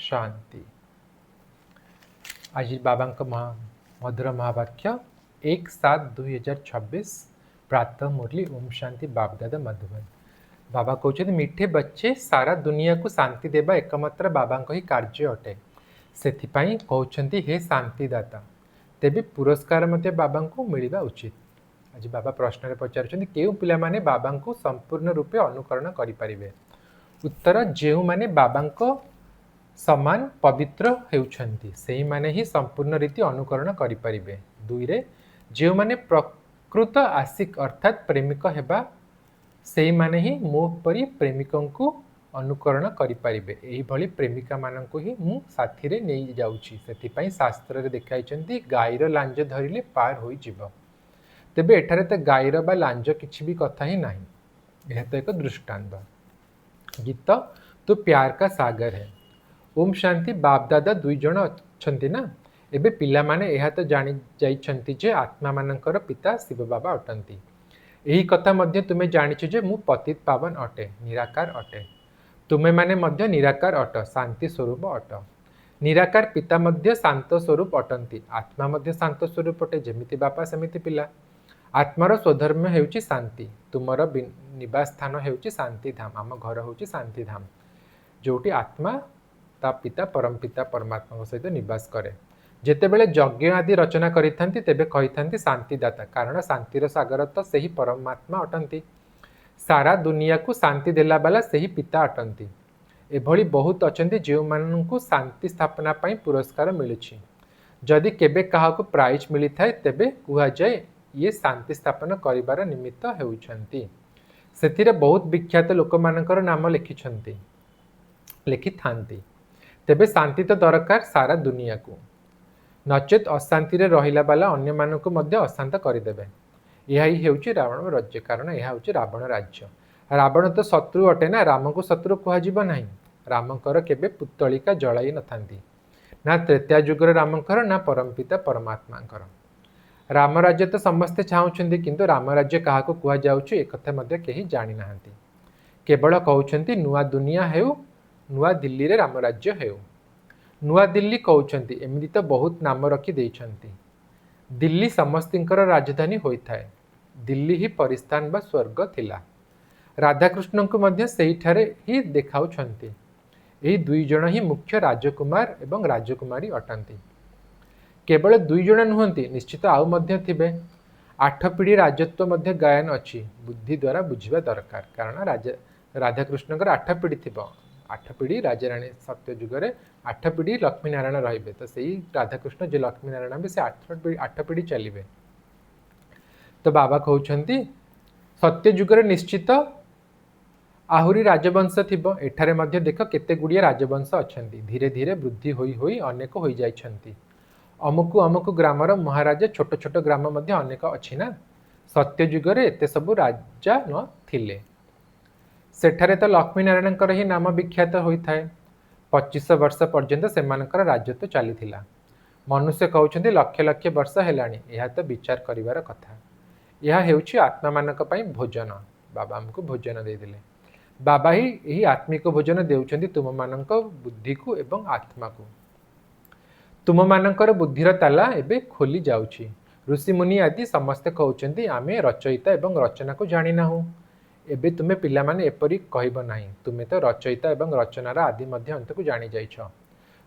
शांति। आज बाबा मधुर महावाक्य 1/7/2026 प्रातः मुरली ओम शांति बापदादा मधुबन। बाबा कहते मीठे बच्चे सारा दुनिया को शांति देवा एकमात्र बाबा ही कार्य अटे। सेथिपाई कहते हे शांतिदाता, तेबे पुरस्कार मध्य बाबा को मिलवा उचित। आज बाबा प्रश्न पचार केउ पिला माने बाबा को संपूर्ण रूपे अनुकरण करें। उत्तर जो माने बाबा समान पवित्र होउछंती सेही माने ही संपूर्ण रीति अनुकरण करें। दुई रे जो माने प्रकृत आशिक अर्थात प्रेमिक हेबा सेही माने ही मो परी प्रेमिकों को अनुकरण करें। यही भली प्रेमिका मानक ही मु साथी रे नहीं जाउछि। सेथिपाई शास्त्र रे देखाइछंती गाईर लांज धरिले पार होई जिवो। तेबे एठारे तो गाईर बा लांज किछि भी कथा ही नाही। यह तो एक दृष्टांत। गीत तो प्यार का सागर है। ओम शांति बाप दादा दुई जन अच्छंती ना। एबे पिला माने यह तो जानी जाइछंती जे आत्मा मानकर पिता शिव बाबा अटंती। यही कथा मध्य तुम्हें जानिछ जे मु पतित पावन अटे, निराकार अटे। तुम्हें माने मध्य निराकार अट, शांति स्वरूप अट। निराकार पिता मध्य शांत स्वरूप अटंती। आत्मा मध्य शांत स्वरूप अटे। जेमिति बापा सेमिति पिला। आत्मार स्वधर्म हेउची शांति। तुमर निवास स्थान हेउची शांति धाम। आम घर होउची शांति धाम, जोटी आत्मा ता पिता परम पिता परमात्मा सहित निवास करे। जेतेबेले यज्ञ आदि रचना करिथांती तेबे कहिथांती शांतिदाता, कारण शांतिर सागर तो सही परमात्मा अटंती। सारा दुनिया को शांति देला बाला सही पिता अटंती। एभली बहुत अछंती जो माननकु शांति स्थापना पई पुरस्कार मिलुछि। जदि केबे काहाकु प्राइज मिली थाए तेबे कुहा जाय ये शांति स्थापना करिबार निमित्त हेउछंती। सेथिरे बहुत विख्यात लोक मानकर नाम लिखि थांती। तेबे शांति तो दरकार सारा दुनिया को, नचेत अशांति रे रहिला बाला अन्य मानकु मध्य अशांत करिदेबे। यह ही हेउछि रावण राज्य, कारण यह हेउछि रावण राज्य। रावण तो शत्रु अटे ना, राम को शत्रु कुहाजिब नाही। रामकर केबे पुतलिका जलाई नथांती, ना त्रेता युगर रामकर ना परमपिता परमात्मांकर। राम राज्य तो समस्ते चाहुछंती, किंतु राम राज्य काहाकु कुहा जाउछि एकथा मध्य केही जानि नाहांती। केवल कहउछंती नुआ दुनिया हेउ, नुआ दिल्ली रे राम राज्य हेउ। नुआ दिल्ली कहउछंती, एमिति तो बहुत नाम रखी देइछंती। दिल्ली समस्तिंकर राजधानी होइथाए। दिल्ली ही परिस्थान बा स्वर्ग थिला। राधाकृष्ण को मध्य सेहिठारे ही देखाउछंती। एही दुई जण ही मुख्य राजकुमार एवं राजकुमारी अटंती। केवल दुई जण नुहंती, निश्चित आउ मध्य थिबे। 8 पीढ़ी राजत्व मध्य गायन अच्छी, बुद्धि द्वारा बुझिबा दरकार। कारण राधाकृष्ण 8 पीढ़ी थिबो। 8 पीढ़ी राजाराणी सत्य जुगरे 8 पीढ़ी लक्ष्मी नारायण रहिबे। तो सही राधाकृष्ण जे लक्ष्मी नारायण भी से 8 पीढ़ी चलिबे। तो बाबा कहउछंती सत्य जुगरे निश्चित आहुरी राजवंश थिबो। एठारे मध्य देख केते गुड़िया राजवंश अछंती। धीरे धीरे वृद्धि होई होई अनेक होई जाइछंती। अमुकु अमुकु ग्रामर महाराजा छोट छोट ग्राम मध्य अनेक अछि ना। सत्य जुगरे एते सबु राजा न थिले। सेठारे तो लक्ष्मी नारायण ही नाम विख्यात होइथाए। 25 वर्ष पर्यंत सेमानकर राजत्व चलीथिला। मनुष्य कहउछंती लक्ष लक्ष वर्ष हेलाणी। यह तो विचार करिवार कथा। यह हेउछि आत्मा मानक पई भोजन। बाबा हमको भोजन दे दिले। बाबा ही यही आत्मिक भोजन देउछंती तुम मानक बुद्धि को एवं आत्मा को। तुम मानकर बुद्धिर ताला एबे खोली जाउछि। ऋषि मुनि आदि समस्ते कहउछंती आमे रचयिता एवं रचना को जानि नाहु। एबे तुमे पिला माने एपरि कहिब नाही। तुमे तो रचयिता एवं रचनार आदि मध्य अंत को जानि जाइछ।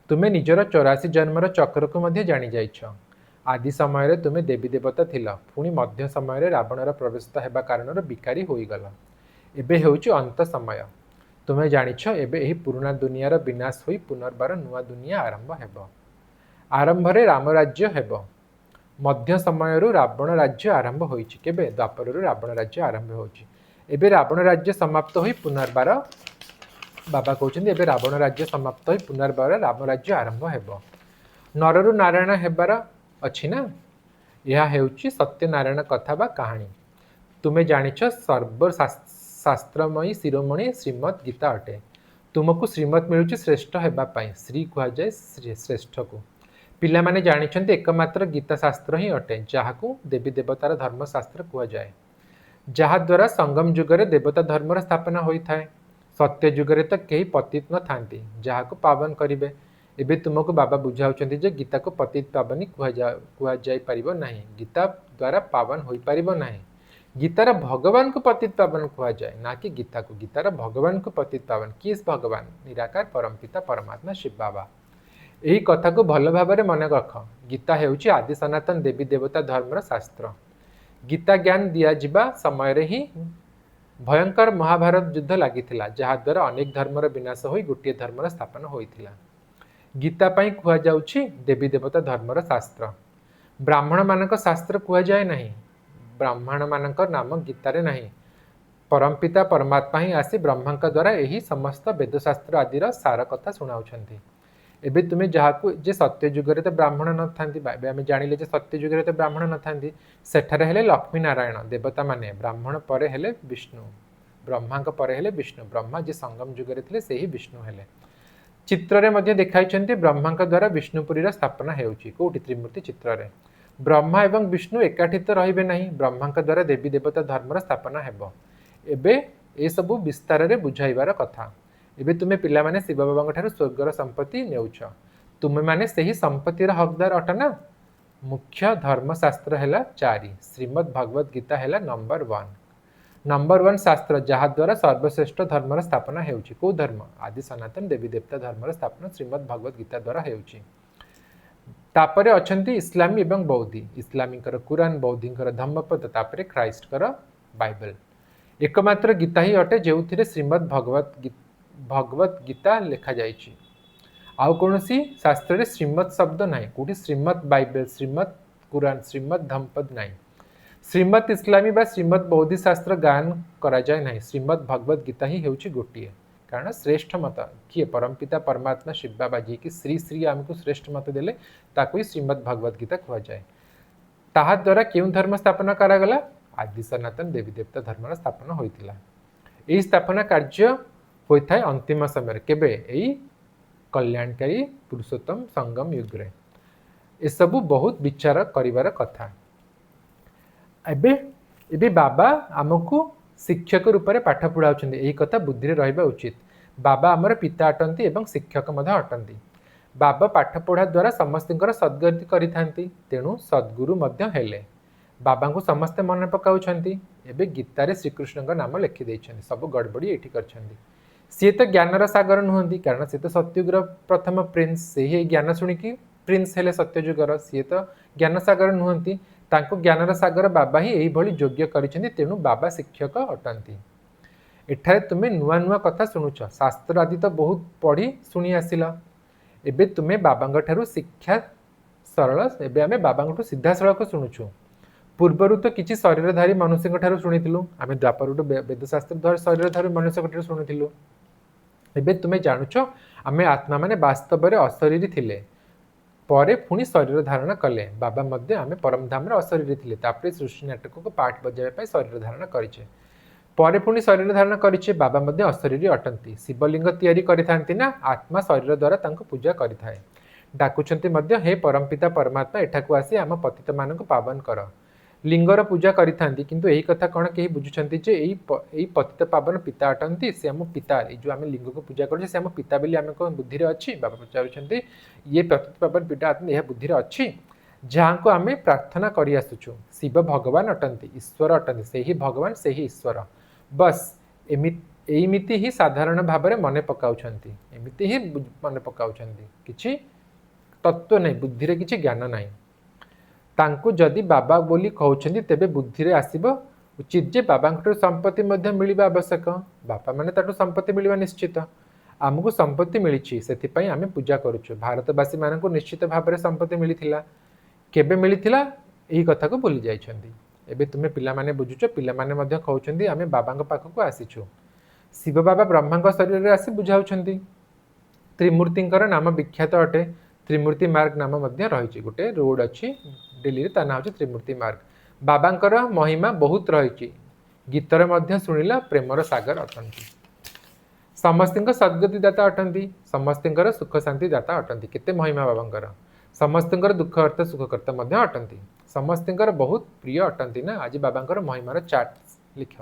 तुमे निजर 84 जन्मर चक्र को मध्य जानि जाइछ। आदि समय रे तुमे देवी देवता थिल, पुणी मध्य समय रे रावणर प्रवेशता हेबा कारणर विकारी होई गला। एबे हेउछि अंत समय। तुमे जानिछ एबे एही पुराना दुनियार विनाश होई पुनर्बार नुआ दुनिया आरंभ हेबो। आरंभ रे राम राज्य हेबो। मध्य समय रु रावण राज्य आरंभ होइछि। केबे द्वापर रु रावण राज्य आरंभ होइछि। एबे रावण राज्य समाप्त होई पुनर्बार बाबा कहउछन्ती एबे रावण राज्य समाप्त होई पुनर्बार राम राज्य आरंभ हेबो। नर रु नारायण हेबार अछि ना। यह हेउछि सत्यनारायण कथा बा कहानी। तुमे जानिछ सर्व शास्त्रमयी शिरोमणि श्रीमद गीता अटे। तुमको श्रीमद मिलुछि श्रेष्ठ हेबा पई। श्री कुहा जाय श्रेष्ठ को। पिला माने जानिछन्ते एकमात्र गीता शास्त्र ही अटे, जाहाकू देवी देवतार धर्मशास्त्र कुहा जाए। जहा द्वारा संगम जुगरे देवता धर्मर स्थापना होई थाए। सत्य जुगरे तो कहीं पतित न थांती, जहाकू पावन करिवे। एबे तुमको बाबा बुझाउछन्ति जे गीता को पतित पावनी कुहा जाई परिबो नाही। गीता द्वारा पावन होई परिबो नाही। गीतार भगवान को पतित पावन कुहा जाए ना कि गीता को। गीतार भगवान को पतित पावन किस भगवान? निराकार परमपिता परमात्मा शिव बाबा। यही कथा को भल भाव मन रख। गीता हेउची आदि सनातन देवी देवता धर्मर शास्त्र। गीता ज्ञान दिया जिबा समय रे ही भयंकर महाभारत युद्ध लागिथिला, जहा द्वारा अनेक धर्मर विनाश होई गोटे धर्मर स्थापन होइथिला। गीता पाई कुहा जाउछि देवी देवता धर्मर शास्त्र। ब्राह्मण मानक शास्त्र कुहा जाए नहीं। ब्राह्मण मानक नाम गीतारे नहीं। परमपिता परमात्मा ही आसी ब्रह्मांक द्वारा यही समस्त वेदशास्त्र आदिर सार कथा शुणाउछन्ति। एबे तुम्हें जहाँ जे सत्य जुगरे तो ब्राह्मण न थांती, आम जानिले जे सत्य जुगरे तो ब्राह्मण न थांती। सेठारे हेले लक्ष्मी नारायण देवता माने। ब्राह्मण परे हेले विष्णु, ब्रह्मांक परे हेले विष्णु। ब्रह्मा जे संगम जुगरे थे से ही विष्णु हेले। चित्रे मध्य देखाई ब्रह्मांक द्वारा विष्णुपुरी स्थापना हेउची कोठी त्रिमूर्ति चित्रे। ब्रह्मा एवं विष्णु एकाठी तो रहिबे नहीं। ब्रह्मांक द्वारा देवी देवता धर्मर स्थापना हेबो। एबे ए सबु विस्तार रे बुझाइबार कथा। एबे तुम्हें पिला माने शिव बाबा ठारू स्वर्गर संपत्ति नेउछ। तुमे माने सही संपत्तिर हकदार अट ना। मुख्य धर्मशास्त्र है 4। श्रीमद् भगवत गीता है नंबर 1। नंबर 1 शास्त्र जहा द्वारा सर्वश्रेष्ठ धर्मर स्थापना हेउची। को धर्म? आदि सनातन देवी देवता धर्मर स्थापना श्रीमद् भगवत गीता द्वारा हेउची। तापरे अछंती इस्लामी एवं बौद्धि। इस्लामीकर कुरान, बौद्धिंकर धम्मपद, तापरे ख्राइस्टकर बाइबल। एकमात्र गीता ही अटे जेउथिरे श्रीमद् भगवत गीता लिखा जाइछि। आउ कौनसी शास्त्र रे श्रीमद् शब्द नहीं। कोठी श्रीमद् बाइबल, श्रीमद् कुरान, श्रीमद् धम्मपद नहीं। श्रीमद् इस्लामी बा श्रीमद् बौद्ध शास्त्र गायन करा जाए नहीं। श्रीमद् भगवत गीता ही हेउछि गोटिए। कारण श्रेष्ठ मत किए? परमपिता परमात्मा शिव बाबा जी की श्री श्री आमको श्रेष्ठ मत देले, ताको ही श्रीमद् भगवत गीता कहा जाए। ताहा द्वारा केउं धर्म स्थापना करागला? आदि सनातन देवी देवता धर्मर स्थापना होइतिला। एही स्थापना कार्य होइथाय अंतिम समय केबे? एई कल्याणकारी पुरुषोत्तम संगम युगरे। ए सबु बहुत विचार करिवार कथा। एबे बाबा आमको शिक्षक रूप में पाठ पढ़ाउछन्ति। एही कथा बुद्धि रहिबा उचित। बाबा आमर पिता अटंती एवं शिक्षक मध्य अटंती। बाबा पाठ पढ़ा द्वारा समस्तଙ୍କର सद्गति करिथांती, तेणु सद्गुरु मध्य हेले। बाबा को समस्ते मन पकाउछन्ति। एबे गीतारे श्रीकृष्ण नाम लिखि दैछन्ति। सब गड़बड़ी एठी करछन्ति। सी तो ज्ञानर सागर नुहंती, कारण सी तो सत्ययुगर प्रथम प्रिंस। से ही ज्ञान शुणिकी प्रिंस हेले सत्ययुगर। सी तो ज्ञान सागर नुहंती, तांको ज्ञानर सागर बाबा ही यही भली योग्य करिसेंती, तेणु बाबा शिक्षक अटंती। एठारे तुमे नुआ नुआ कथा शुणुछ। शास्त्र आदि तो बहुत पढ़ी शुणी आसिल। एबे तुमे बाबा ठारू शिक्षा सरल। एबे आमे बाबा सीधा सड़क शुणुछु। पूर्वर तो किसी शरीरधारी मनुष्य ठारू शुणिथिलु। आमे द्वापर वेदशास्त्र शरीरधारी मनुष्य ठारू शुणिथिलु। एबे तुमे जानुछ आमे आत्मा माने वास्तव में अशरीरी थिले, परे पुणी शरीर धारण कले। बाबा मध्य आमे परम धाम अशरीरी थिले, तापरे सृष्टि नाटक को पाठ बजाय शरीर धारण करिछे। परे पुणी शरीर धारण करिछे। बाबा मध्य अशरीरी अटंती। शिवलिंग तैयारी करिथांती ना, आत्मा शरीर द्वारा तांको पूजा करिथाए। डाकुछंती मध्य हे परमपिता परमात्मा एठाकु आसी आम पतित मानक पावन कर। लिंगर पूजा करिथांती, किंतु एही कथा कौन कहीं बुझुछंती जे एही पतित पावन पिता अटंती। से आम पिता, जो आम लिंग को पूजा कर से आम पिता बोली आम कौन बुद्धि अच्छी? बाबा पचारुछंती ये पतित पावन पिता आत्मा यह बुद्धि अच्छी, जहाँ को आम प्रार्थना करि आसुछु। शिव भगवान अटंती, ईश्वर अटंती। से ही भगवान, से ही ईश्वर। बस एमिति ही साधारण भाव में मन पकाउछंती। एमिति ही मन पकाउछंती। किछि तत्व नहीं, बुद्धि रे किछि ज्ञान नहीं। तांको जदि बाबा बोली कहउछन्ति, तेबे बुद्धि रे आसीबो उचित जे बाबा संपत्ति मध्य मिलिबा आवश्यक। बापा माने ताटू संपत्ति मिलिबा निश्चित। आमको संपत्ति मिली, से आम पूजा करुचु। भारतवासी मानक निश्चित भाव में संपत्ति मिलता। केबे मिलता यही कथा को भूली जाइछन्ति। एबे तुमे पिला माने बुझुछ। पिला माने मध्य कहउछन्ति आमे बाबांक पाखकु आसीछु। शिव बाबा ब्रह्मांक शरीर रे आसी बुझाउछन्ति। त्रिमूर्तिंकर नाम विख्यात अटे। त्रिमूर्ति मार्ग नाम मध्य रही। गोटे रोड अच्छी दिल्ली, ता ना हूँ त्रिमूर्ति मार्ग। बाबांकर महिमा बहुत रही। गीतर मध्य शुणिला प्रेमर सागर अटंती। समस्तिंक सद्गति दाता अटंती। समस्तिंकर सुख शांति दाता अटंती। केते महिमा बाबांकर। समस्तिंकर दुख अर्थ सुखकर्ता मध्य अटंती। समस्तिंकर बहुत प्रिय अटंती ना। आज बाबांकर महिमार चार्ट लिख।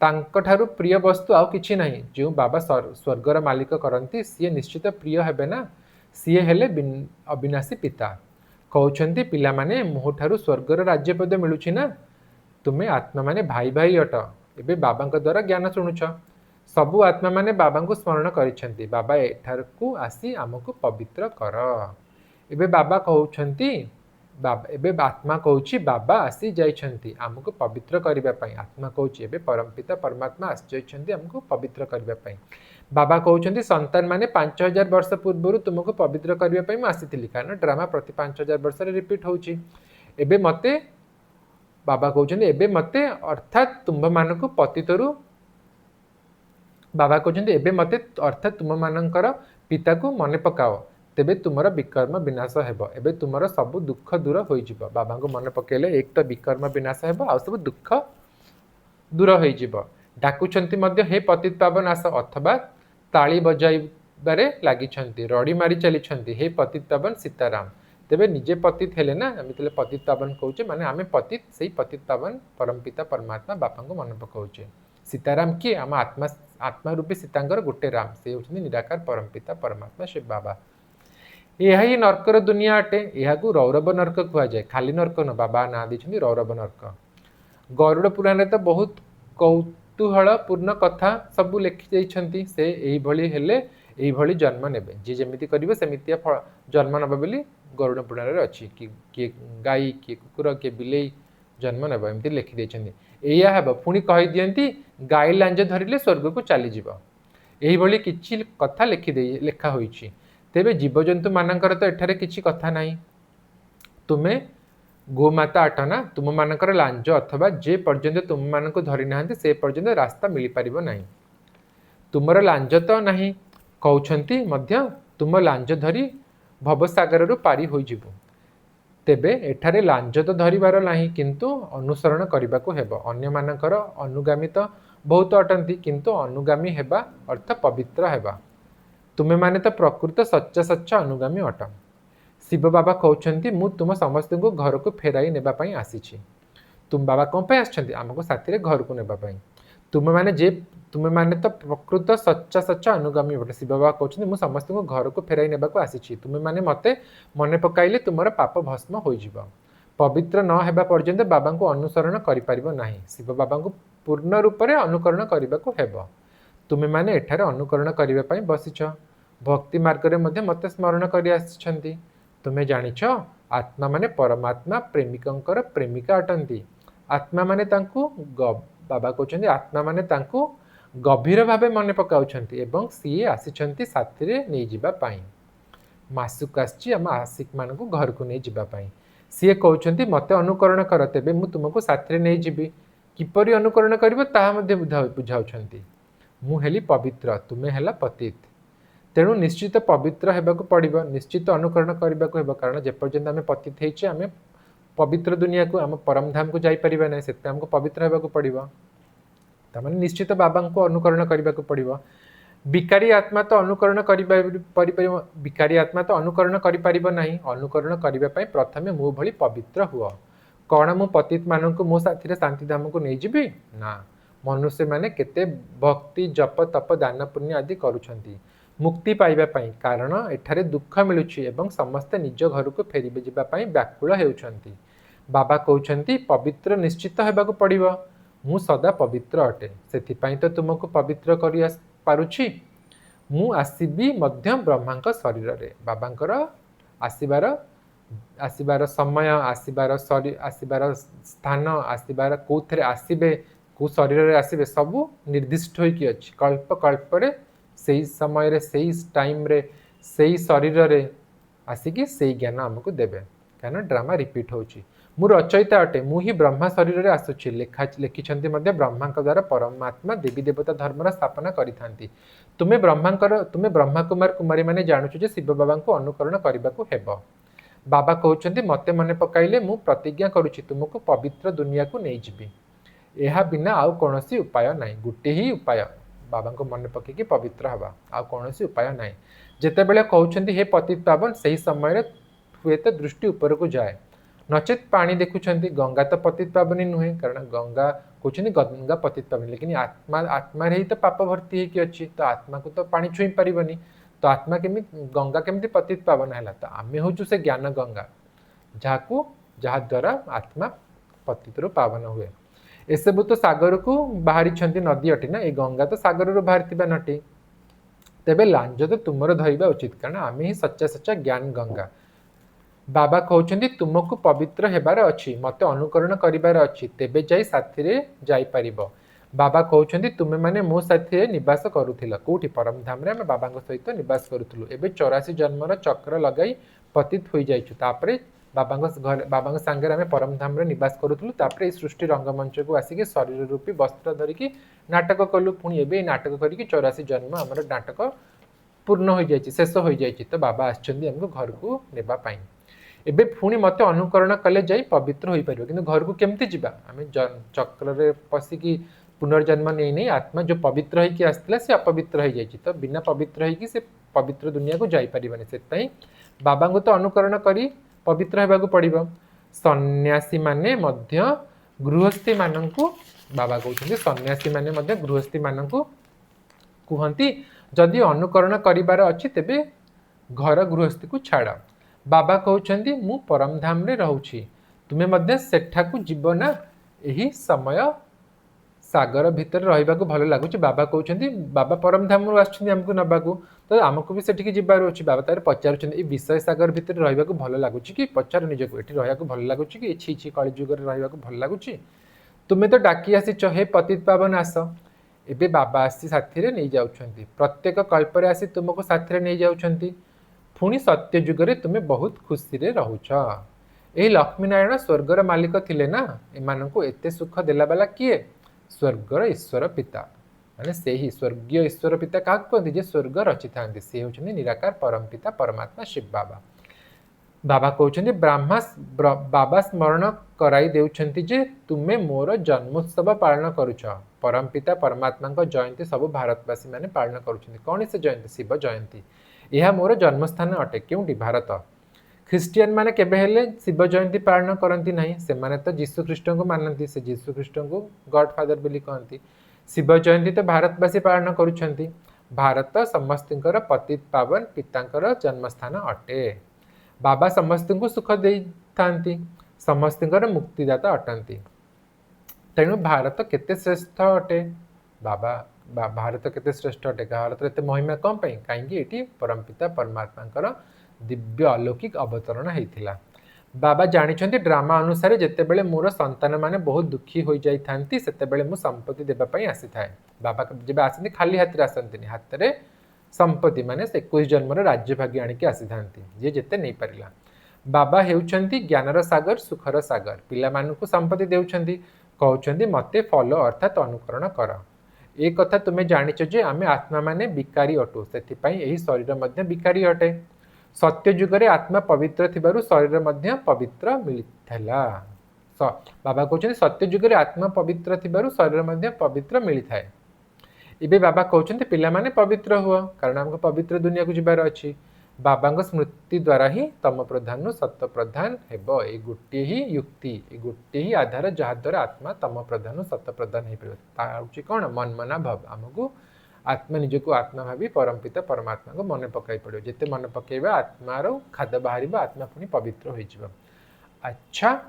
तांकठारु प्रिय वस्तु आउ किछि नहीं। जो बाबा स्वर्गर मालिक करंती, सी निश्चित प्रिय हेबे ना। सीए हेले अविनाशी पिता। कहउछन्ति पिलामाने मोठारु स्वर्गर राज्यपद मिलुछि ना, तुमे आत्मा माने भाई भाई अट। एबे बाबांक द्वारा ज्ञान शुणुछ। सबु आत्मा माने बाबांकु स्मरण करिछन्ति, बाबा एठारकु आसी आमकु पवित्र कर। एबे बाबा कहउछन्ति, बाबा एबे आत्मा कहउछि बाबा आसी जाइछन्ति आमकु पवित्र करिबा पई। आत्मा कहउछि एबे परमपिता परमात्मा आसी जाइछन्ति आमकु पवित्र करिबा पई। बाबा कहउछन्ति संतान माने 5000 वर्ष पूर्वरु तुमको पवित्र करिबा पई म आसीथिली, कारण ड्रामा प्रति 5000 वर्ष रे रिपीट होउछि। एबे मते बाबा कहउछन्ति एबे मते अर्थात तुम्भ मानको पतितरु, बाबा कहउछन्ति एबे मते अर्थात तुम मानकर पिता को मने पकाओ, तेबे तुमर विकर्म विनाश हेबो। एबे तुमर सब दुख दूर होई जिवो। बाबा को मने पकेले एक तो विकर्म विनाश हेबो आ सब दुख दूर होई जिवो। डाकुछन्ति मध्य हे पतित पावन आस, अथवा ताली बजाइबारे लागिछन्ति, रडी मारी चलिछन्ति हे पतित पावन सीताराम। तेबे निजे पतित हेले ना, आमे तले पतित पावन कहउचे माने आमे पतित, सेही पतित पावन परमपिता परमात्मा बापा को मन पकाउचे। सीताराम किए आम आत्मा, आत्मा रूपी सीतांकर गोटे राम, से होउछन्ति निराकार परमपिता परमात्मा शिव बाबा। यह ही नरकर दुनिया अटे, यह रौरव नरक कह जाए, खाली नरक न, बाबा ना दी रौरव नरक। गरुड़ पुराण तो बहुत कौतूहल पूर्ण कथा सब लिखि जाइछन्ति, से एही भली हेले एही भली जन्म नेबे, जे जेमिति करिवे सेमितिया जन्म नबे बोली गरुड़ पुराण रे अछि। कि गाई, कि कुकुर, कि बिलेई जन्म नेबे एमिति लिखि दैछन्ति। एया हेबो पुणी कहि दियन्ति गाई लांज धरिले स्वर्ग को चली जिवो, एही भली किछि कथा लेखा होइछि। तेबे जीवजंतु मानकर तो एठारे किछि कथा नाही। तुमे गोमाता अट ना, तुम मानकर लांज अथवा जे पर्यंत तुम मानक धरि नाहंती से पर्यंत रास्ता मिली परिबो नाही। तुमर लांज तो नाही कहउछन्ति मध्य, तुम लांज धरि भवसागर रु पारी होई जिवो। तेबे एठारे लांज तो धरिबार नाही, किंतु अनुसरण करिबाको हेबो। अन्य मानकर अनुगामी तो बहुत अटंती, किंतु अनुगामी हेबा अर्थ पवित्र हेबा। तुमे माने तो प्रकृत सच्चा सच्चा अनुगामी अट। शिव बाबा कहउछन्ति मु तुम समस्त को घर को फेराई नेबा पई आसीछि। तुम बाबा कौन पे आछन्ति, आमको साथी रे घर को नेबा पई। तुमे माने तो प्रकृत सच्चा सच्चा अनुगामी अट। शिव बाबा कहउछन्ति मु समस्त को घर को फेराई नेबा को आसीछि। तुमे माने मते मने पकाइले तुमर पाप भस्म होई जिवो। पवित्र न हेबा पर्यंत बाबा को अनुसरण करि परिबो नाही। शिव बाबा को पूर्ण रूप रे अनुकरण करिबा को हेबो। तुमे माने एठारे अनुकरण करिबा पई बसिछ। भक्ति मार्ग रे मध्ये मते स्मरण करि आछन्ति। तुमे जानिछ आत्मा माने परमात्मा प्रेमिकंकर प्रेमिका अटंती। आत्मा माने तांकु बाबा कहउछन्ति आत्मा माने तांकु गभीर भावे मने पकाउछन्ति एवं सीए आसीछन्ति साथी रे नै जिबा पई। मासुक आछि आम आशिक मानकु घर को नै जिबा पई। सीए कहउछन्ति मते अनुकरण कर, तेबे मु तुमको साथी रे नै जिबि। किपरि अनुकरण करिवो ताहा मध्ये बुझाउछन्ति। मु हेली पवित्र, तुमे हेला पतित, तेणु निश्चित पवित्र हेबाकु पड़िबो, निश्चित अनुकरण करिबाकु हेबो। कारण जे पर्यंत आमे पतित हेइछे आमे पवित्र दुनिया को, आम परम धाम को जाई परिबा नै, सेते हमको पवित्र हेबाकु पड़िबो। तमाने निश्चित बाबा को अनुकरण करिबाकु पड़िबो। विकारी आत्मा तो अनुकरण विकारी आत्मा तो अनुकरण करि परिबो नाही। अनुकरण करिबा पई प्रथमे मु भली पवित्र हुओ। कौन मु पतित मानकु मो साथी रे शांति धाम को नै जिबि ना। मनुष्य माने केते भक्ति जप तप दान पुण्य आदि करूछन्ति मुक्ति पाइबा पई, कारण एठारे दुख मिलुछि एवं समस्त निज घर को फेरि जिबा पई व्याकुल हेउछन्ति। बाबा कहउछन्ति पवित्र निश्चित हेबाकु पड़िबो। मु सदा पवित्र अटे, सेथि पई तो तुमको पवित्र करि पारुछि। मु आसीबी मध्य ब्रह्मांक शरीर रे। बाबांकर आसीबार समय, आसीबार स्थान, आसीबार कोथरे आसीबे, को शरीर रे आसीबे सबु निर्दिष्ट होई कि अछि। कल्प कल्प रे सेही समय रे, सेही टाइम रे, सेही शरीर रे आसिकी सेही ज्ञान हमको देबे, कारण ड्रामा रिपीट होउछि। मु रचयिता अटे, मु ही ब्रह्मा शरीर रे आसुछि। लिखिछन्ति मध्ये ब्रह्मांक द्वारा परमात्मा देवी देवता धर्म स्थापना करिथांती। तुमे ब्रह्मा कुमार कुमारी माने जानुछु जे शिव बाबा को अनुकरण करिबाकू हेबो। बाबा कहउछन्ति मते मने पकाइले मु प्रतिज्ञा करूछि तुमको पवित्र दुनिया को नै जिबि। एहा बिना आउ कोनोसी उपाय नाही। गुटे ही उपाय, बाबा को मन पके कि पवित्र हवा, आ कोनोसी उपाय नाही। जेते बेले कहउछन्ति हे पतित पावन, सेही समय रे हुए तो दृष्टि ऊपर को जाए, नचेत पानी देखुछन्ति। गंगा तो पतित पावनी नुहे, कारण गंगा कहउछन्ति गंगा पतित पावनी, लेकिन आत्मा रे ही तो पाप भर्ती है कि अछि, तो आत्मा को तो पानी छुई परिबनी। तो आत्मा केमी गंगा केमती पतित पावन है, तो आम हूँ से ज्ञान गंगा जहा द्वारा आत्मा पतित रु पावन हुए। एसबू तो सागर को बाहरी नदी अटे ना, ये गंगा तो सागर रु बाहरी नटी, तेबे लांज तो तुमर धरवा उचित, कारण आम ही सच्चा सच्चा ज्ञान गंगा। बाबा कहते तुमको पवित्र हेबार अच्छी, मत अनुकरण करिबार अच्छी, तेबे जाई साथी रे जाई परिबो। बाबा कहते तुमे माने मो साथी निवास करुथिल, कोठी परम धाम रे बाबा सहित निवास करुथुलु, एबे 84 जन्मर चक्र लगाई पतित हो जाइछु, तापरे बाबा घर बाबा सांगे आम परम धाम रे निवास करुथुलु, तापरे ए सृष्टि रंगमंच को आसिक शरीर रूपी वस्त्र धरिकी नाटक कलु, पुणी एबे नाटक करिकी 84 जन्म आमर नाटक पूर्ण हो जाइछि, शेष हो जाइछि। तो बाबा आछंदी हमको घर को नेबा पाई, एबे पुणी मत अनुकरण कले जाई पवित्र हो पारिबो, किंतु घर को केमती जिबा, आम चक्र रे पसिकी पुनर्जन्म नहीं नहीं आत्मा जो पवित्र होइकी आसला से अपवित्र हो जाइछि, तो बिना पवित्र होइकी से पवित्र दुनिया को जाई परिबने, सेतै बाबा को तो अनुकरण करी पवित्र हेबाकू पड़िबो। सन्यासी माने मध्य गृहस्थी माननकू बाबा कहउछन्ती, सन्यासी माने मध्य गृहस्थी माननकू कुहंती जदि अनुकरण करिबार अछि तेबे घर गृहस्थी को छाड़। बाबा कहउछन्ती मु परम धाम रे रहउछि, तुमे मध्य सेठाकू जीव ना, एही समय सागर भितर रहिबाकू भल लागुछि। बाबा कहउछन्ती बाबा परम धाम रु आछन्ती हमकू नबाकू, तो आमको भी सेठिकी जिबार अछि। बाबा तार पचारुछन्ती ए विषय सागर भितर रहिबाकू भल लागुछि कि, पचार निजको एठी रहिबाकू भल लागुछि कि, छी छी कଳି जुग रे रहिबाकू भल लागुछि, तुमे तो डाकी आसीछ हे पतित पावन आस। एबे बाबा आसी साथी रे नै जाउछन्ती, प्रत्येक कल्प रे आसी तुमको साथी रे नै जाउछन्ती, पुणी सत्य जुग रे तुमे बहुत खुशी रे रहुछ। एही लक्ष्मी नारायण स्वर्गर मालिक थिले ना, एमानंकू एते सुख देला बाला किए, स्वर्गर ईश्वर पिता, माने से ही स्वर्गीय ईश्वर पिता क्या कहते जे स्वर्ग रचि था, सी होचंदी निराकार परम पिता परमात्मा शिव बाबा। बाबा कहते ब्रह्मा बाबा स्मरण कराई देउछंती जे तुमे मोर जन्मोत्सव पालन करुछ, परम पिता परमात्मा जयंती सब भारतवासी माने पालन करुछंती। कौन से जयंती? शिव जयंती। यह मोर जन्मस्थान अटे, क्योंटी भारत। ख्रीस्टियन माने केबे हेले शिव जयंती पालन करती नहीं, से माने तो जीशु ख्रीष्ट को मानती, से जीशु ख्रीष्ट को गॉड फादर बोली कहती। शिव जयंती तो भारतवासी पालन करुछंती। भारत समस्तिंकर पतित पावन पितांकर जन्मस्थान अटे। बाबा समस्त को सुख दे थांती, समस्तिंकर मुक्तिदाता अटंती। तेणु भारत केते श्रेष्ठ अटे, बाबा भारत केते श्रेष्ठ अटे, भारत एते महिमा कम पई, काहेकि एटी परमपिता परमात्मांकर दिव्य अलौकिक अवतरण होता। बाबा जानी ड्रामा अनुसार जितेबले मोर संतान मैंने बहुत दुखी हो जाती से मु संपत्ति देवाई आसी था। बाबा जब आसती खाली हाथ में आसती, हाथ में संपत्ति माने 21 जन्म राज्य भाग्य आणिकी आसी था, जी जिते नहीं पारा। बाबा हेउछंती ज्ञानर सागर सुखर सागर, पिला मानकु संपत्ति देउछंती, कहउछंती मते फॉलो अर्थात अनुकरण कर। एक कथा तुम्हें जानिଛ जे आमे आत्मा माने विकारी अटु, सेथिपाई एही शरीर मध्य विकारी अटे। सत्य जुगरे आत्मा पवित्र थिबारु शरीर मध्य पवित्र मिलिथला। बाबा कहउछंती सत्य जुगरे आत्मा पवित्र थिबारु शरीर मध्य पवित्र मिलिथाए। इबे बाबा कहउछंती पिला माने पवित्र हुआ, कारण हमको पवित्र दुनिया को जिबार अछि। बाबांग स्मृति द्वारा ही तम प्रधान सत्य प्रधान हेबो, ए गोटे ही युक्ति, ए गोटे ही आधार जहा द्वारा आत्मा तम प्रधान सत्य प्रधान हे परबो। ता होछि कोन मन मना भाव, हमको आत्मा निजको आत्मा भावी परमपिता परमात्मा को मन पकाई पड़ो, जिते मन पकेबा आत्मार खाद बाहर, आत्मा पुणी पवित्र हो। अच्छा,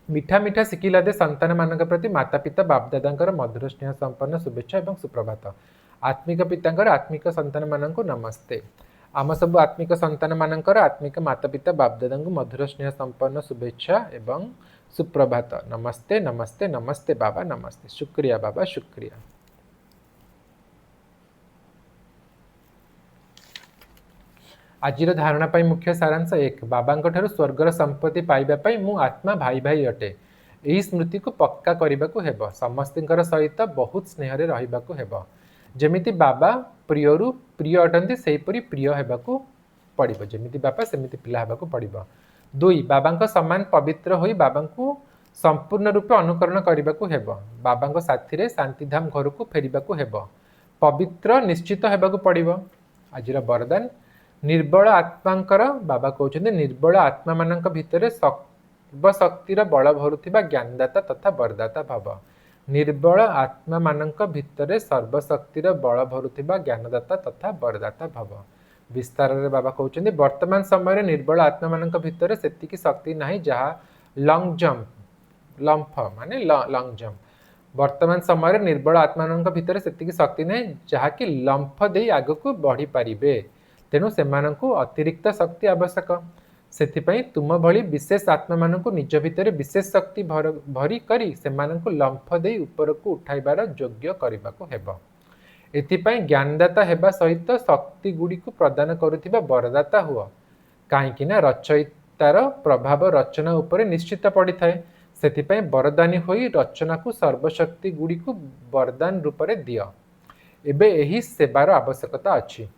मीठा मीठा शिखिला दे संतान मान प्रति माता पिता बापदादा मधुर स्नेह संपन्न शुभेच्छा एवं सुप्रभात। आत्मिक पिता आत्मिक संतान मान नमस्ते। आम सब आत्मिक संतान मान आत्मिक माता पिता बापदादा मधुर स्नेह संपन्न शुभेच्छा एवं सुप्रभात। नमस्ते नमस्ते नमस्ते बाबा, नमस्ते, शुक्रिया बाबा, शुक्रिया। आज धारणा पाई मुख्य सारांश 1, बाबा स्वर्गर संपत्ति पाइबापी मु आत्मा भाई भाई अटे। यही स्मृति को पक्का करने को हेब, समस्तर सहित बहुत स्नेह रहिबाकु हेब। जेमिति बाबा प्रियरु प्रिय अटंती सेहीपरि प्रिय हेबाकु पड़िबो, जेमिति बापा सेमिति पिला हेबाकु पड़िबो। 2, बाबा समान पवित्र होई बाबा को संपूर्ण रूपे अनुकरण करबाकु हेब। बाबा साथी रे शांतिधाम घर को फेरिबाकु हेब, पवित्र निश्चित हेबाकु पड़िबो। आजिर वरदान, निर्बल आत्मांकर बाबा कहते निर्बल आत्मा मानक भितर सर्वशक्तिर बल भरुथिबा ज्ञानदाता तथा वरदाता भव। निर्बल आत्मा मानक भितर सर्वशक्तिर बल भरुथिबा ज्ञानदाता तथा वरदाता भव। विस्तार रे बाबा कहउछन्ती वर्तमान समय रे निर्बल आत्मा मानक भितर सेतिकी शक्ति नाही जहा लंग जंप लंफ माने लंग जंप वर्तमान समय रे निर्बल आत्मा मानक भितर सेतिकी शक्ति नाही जहा कि लंफ देई आगु को बढ़ी पारिबे तेनु सेमानंकु अतिरिक्त शक्ति आवश्यक सेथिपई तुम भली विशेष आत्मा मानक निज भितर विशेष शक्ति भरी करी सेमानंकु लंफ देई ऊपर को उठाइबार योग्य करबाको हेबो एथिपई ज्ञानदाता हेबा सहित शक्ति गुडी को प्रदान करुथिबा वरदाता हुआ काहेकि ना रचयितार प्रभाव रचना उपरे निश्चित पड़ी थाए सेथिपई वरदानी होई रचना को सर्वशक्ति गुडी को वरदान रूप रे दियो एबे एही सेवार आवश्यकता अछि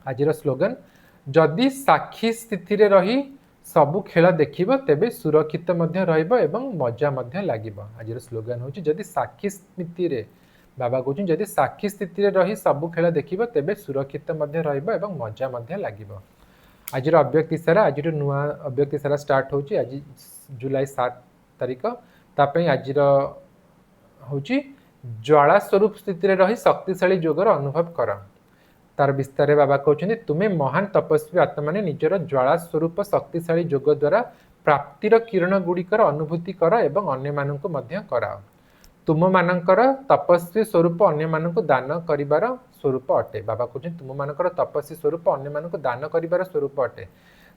आजिर स्लोगन जदि साक्षी स्थिति रे रही सबु खेल देखिबो तेबे सुरक्षित मध्य रहइबो एवं मजा मध्य लागिबो आजिर स्लोगन होची जदि साक्षी स्थिति रे बाबा कहउछन जदि साक्षी स्थिति रे रही सबु खेल देखिबो तेबे सुरक्षित मध्य रहइबो एवं मजा मध्य लागिबो आजिर अव्यक्ति सारा आजिर नुआ अव्यक्ति सारा स्टार्ट होची आज जुलाई 7 तारिख तापई आजिर होची ज्वाला स्वरूप स्थिति रे रही शक्तिशाली योगर अनुभव कर तार विस्तार बाबा कहते तुम्हें महान तपस्वी आत्मा माने निजर ज्वाला स्वरूप शक्तिशाली योग द्वारा प्राप्तिर किरण गुड़िकर अनुभूति कर एवं अन्य मानक मध्य कराओ तुम मानकर तपस्वी स्वरूप अन्य मानक दान करिवार स्वरूप अटे बाबा कहते तुम मानकर तपस्वी स्वरूप अन्य मानक दान करिवार स्वरूप अटे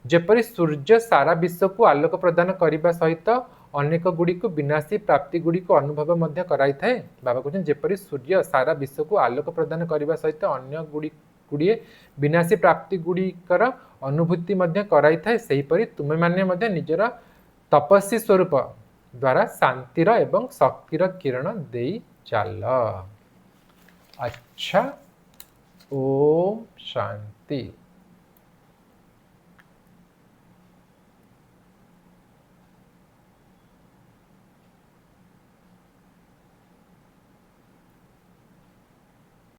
जेपरि सूर्य सारा विश्व को आलोक प्रदान करने सहित अनेक गुड़ी को विनाशी प्राप्ति गुड़ी को अनुभव मध्य कराई थाए बाबा कहते जेपरि सूर्य सारा विश्व को आलोक प्रदान करने सहित अन्य गुड़िए विनाशी प्राप्ति गुड़िकर अनुभूति मध्य कराई थाए सेहीपरि तुमे माने मध्य निजर तपस्वी स्वरूप द्वारा शांतिर एवं शक्तिर किरण देई चल अच्छा ओम शांति।